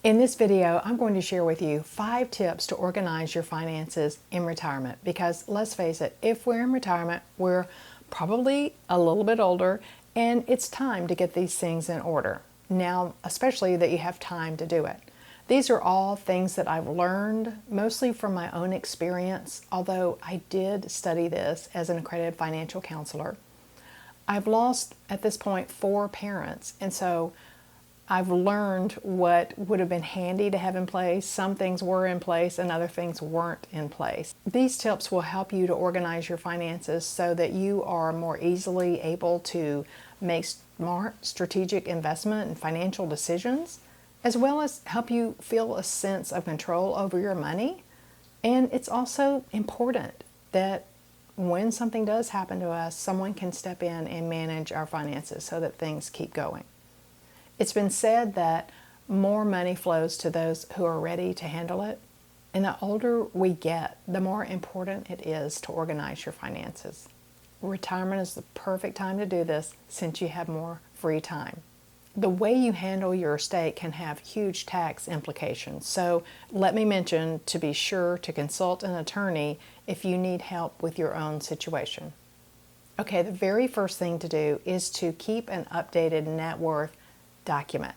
In this video, I'm going to share with you 5 tips to organize your finances in retirement, because let's face it, if we're in retirement, we're probably a little bit older and it's time to get these things in order. Now, especially that you have time to do it. These are all things that I've learned mostly from my own experience, although I did study this as an accredited financial counselor. I've lost, at this point, 4 parents, and so I've learned what would have been handy to have in place. Some things were in place and other things weren't in place. These tips will help you to organize your finances so that you are more easily able to make smart strategic investment and financial decisions, as well as help you feel a sense of control over your money. And it's also important that when something does happen to us, someone can step in and manage our finances so that things keep going. It's been said that more money flows to those who are ready to handle it. And the older we get, the more important it is to organize your finances. Retirement is the perfect time to do this since you have more free time. The way you handle your estate can have huge tax implications. So let me mention to be sure to consult an attorney if you need help with your own situation. Okay, the very first thing to do is to keep an updated net worth document.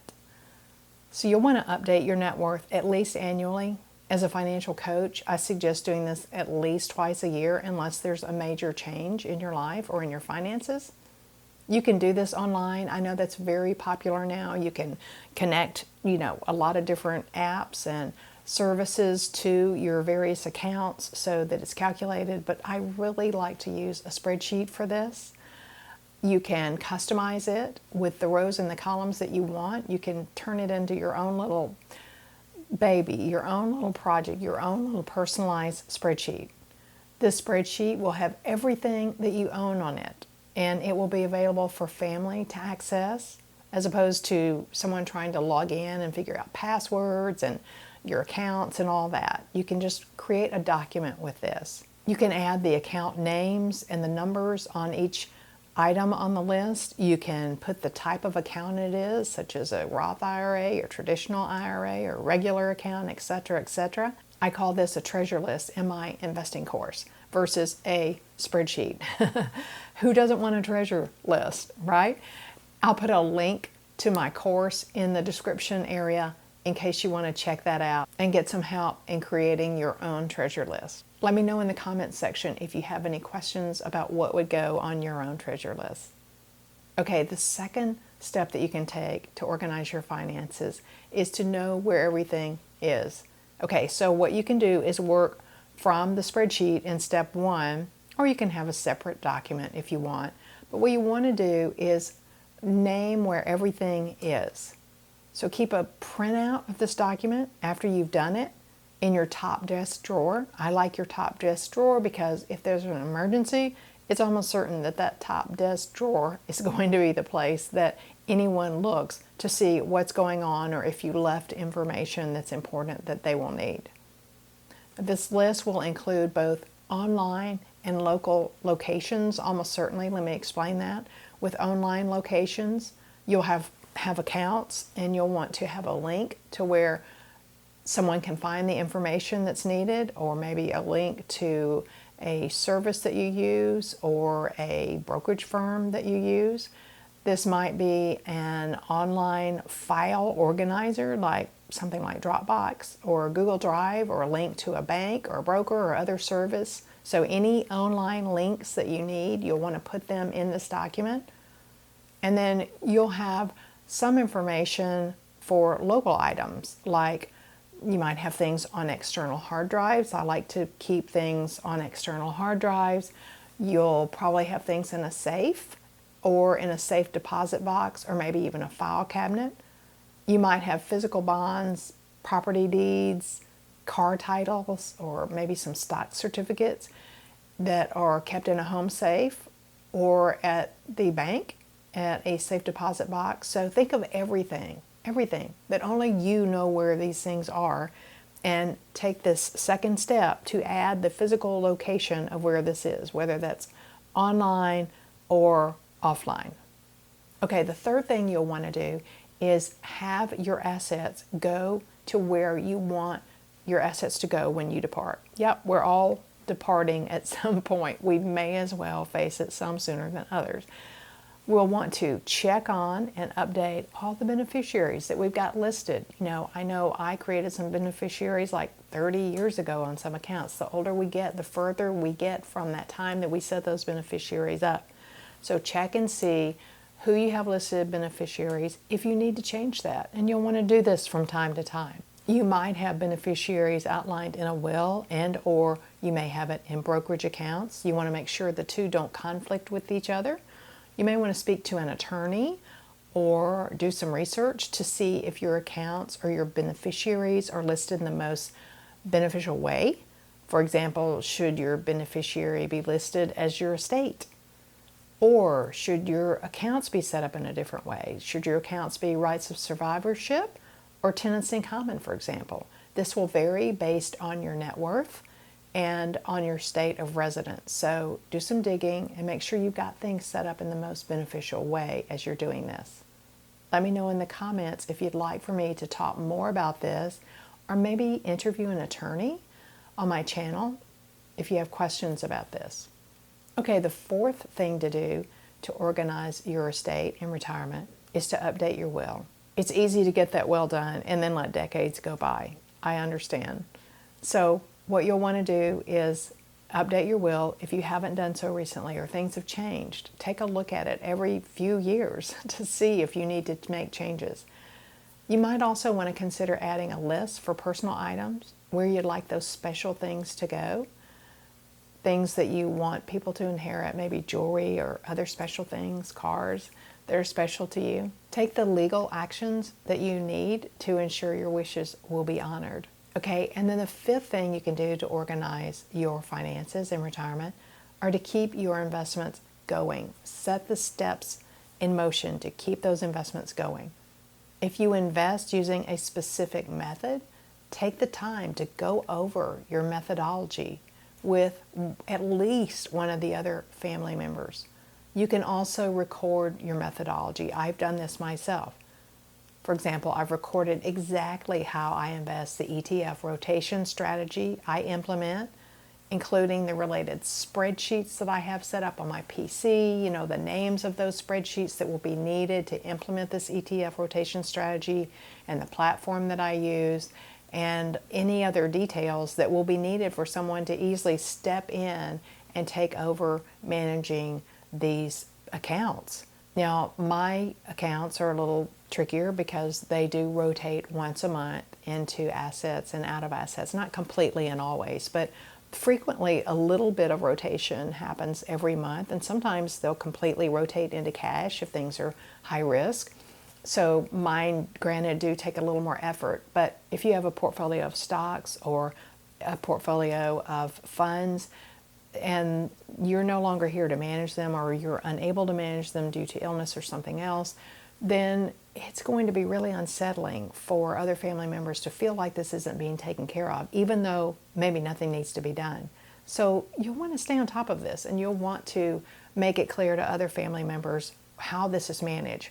So you'll want to update your net worth at least annually. As a financial coach, I suggest doing this at least twice a year unless there's a major change in your life or in your finances. You can do this online. I know that's very popular now. You can connect, a lot of different apps and services to your various accounts so that it's calculated, but I really like to use a spreadsheet for this. You can customize it with the rows and the columns that you want. You can turn it into your own little baby, your own little project, your own little personalized spreadsheet. This spreadsheet will have everything that you own on it, and it will be available for family to access, as opposed to someone trying to log in and figure out passwords and your accounts and all that. You can just create a document with this. You can add the account names and the numbers on each item on the list. You can put the type of account it is, such as a Roth IRA or traditional IRA or regular account, etc., etc. I call this a treasure list in my investing course versus a spreadsheet. Who doesn't want a treasure list, right? I'll put a link to my course in the description area in case you want to check that out and get some help in creating your own treasure list. Let me know in the comments section if you have any questions about what would go on your own treasure list. Okay, the second step that you can take to organize your finances is to know where everything is. Okay, so what you can do is work from the spreadsheet in step 1, or you can have a separate document if you want. But what you want to do is name where everything is. So keep a printout of this document after you've done it in your top desk drawer. I like your top desk drawer because if there's an emergency, it's almost certain that that top desk drawer is going to be the place that anyone looks to see what's going on or if you left information that's important that they will need. This list will include both online and local locations, almost certainly. Let me explain that. With online locations, you'll have accounts, and you'll want to have a link to where someone can find the information that's needed, or maybe a link to a service that you use or a brokerage firm that you use. This might be an online file organizer, like something like Dropbox or Google Drive, or a link to a bank or a broker or other service. So any online links that you need, you'll want to put them in this document. And then you'll have some information for local items, like you might have things on external hard drives. I like to keep things on external hard drives. You'll probably have things in a safe or in a safe deposit box, or maybe even a file cabinet. You might have physical bonds, property deeds, car titles, or maybe some stock certificates that are kept in a home safe or at the bank at a safe deposit box. So think of everything that only you know where these things are, and take this second step to add the physical location of where this is, whether that's online or offline. Okay, the third thing you'll want to do is have your assets go to where you want your assets to go when you depart. Yep, we're all departing at some point. We may as well face it some sooner than others. We'll want to check on and update all the beneficiaries that we've got listed. I know I created some beneficiaries like 30 years ago on some accounts. The older we get, the further we get from that time that we set those beneficiaries up. So check and see who you have listed beneficiaries if you need to change that. And you'll want to do this from time to time. You might have beneficiaries outlined in a will and or you may have it in brokerage accounts. You want to make sure the two don't conflict with each other. You may want to speak to an attorney or do some research to see if your accounts or your beneficiaries are listed in the most beneficial way. For example, should your beneficiary be listed as your estate? Or should your accounts be set up in a different way? Should your accounts be rights of survivorship or tenants in common, for example? This will vary based on your net worth and on your state of residence. So do some digging and make sure you've got things set up in the most beneficial way as you're doing this. Let me know in the comments if you'd like for me to talk more about this or maybe interview an attorney on my channel if you have questions about this. Okay, the fourth thing to do to organize your estate in retirement is to update your will. It's easy to get that will done and then let decades go by. I understand. So what you'll want to do is update your will if you haven't done so recently or things have changed. Take a look at it every few years to see if you need to make changes. You might also want to consider adding a list for personal items where you'd like those special things to go. Things that you want people to inherit, maybe jewelry or other special things, cars that are special to you. Take the legal actions that you need to ensure your wishes will be honored. Okay, and then the fifth thing you can do to organize your finances in retirement are to keep your investments going. Set the steps in motion to keep those investments going. If you invest using a specific method, take the time to go over your methodology with at least one of the other family members. You can also record your methodology. I've done this myself. For example, I've recorded exactly how I invest, the ETF rotation strategy I implement, including the related spreadsheets that I have set up on my PC, the names of those spreadsheets that will be needed to implement this ETF rotation strategy and the platform that I use, and any other details that will be needed for someone to easily step in and take over managing these accounts. Now, my accounts are a little trickier because they do rotate once a month into assets and out of assets, not completely and always, but frequently a little bit of rotation happens every month, and sometimes they'll completely rotate into cash if things are high risk. So mine, granted, do take a little more effort, but if you have a portfolio of stocks or a portfolio of funds and you're no longer here to manage them or you're unable to manage them due to illness or something else, then it's going to be really unsettling for other family members to feel like this isn't being taken care of, even though maybe nothing needs to be done. So you'll want to stay on top of this and you'll want to make it clear to other family members how this is managed.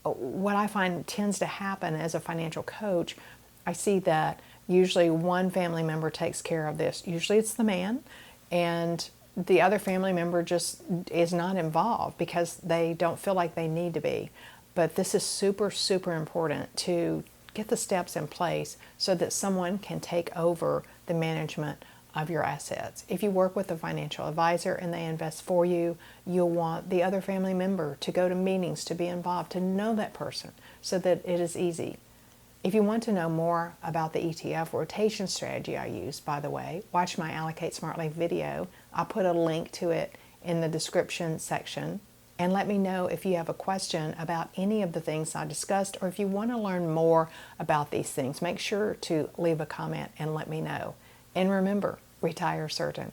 What I find tends to happen as a financial coach, I see that usually one family member takes care of this. Usually it's the man, and the other family member just is not involved because they don't feel like they need to be. But this is super, super important to get the steps in place so that someone can take over the management of your assets. If you work with a financial advisor and they invest for you, you'll want the other family member to go to meetings, to be involved, to know that person so that it is easy. If you want to know more about the ETF rotation strategy I use, by the way, watch my Allocate Smartly video. I'll put a link to it in the description section. And let me know if you have a question about any of the things I discussed, or if you want to learn more about these things. Make sure to leave a comment and let me know. And remember, retire certain.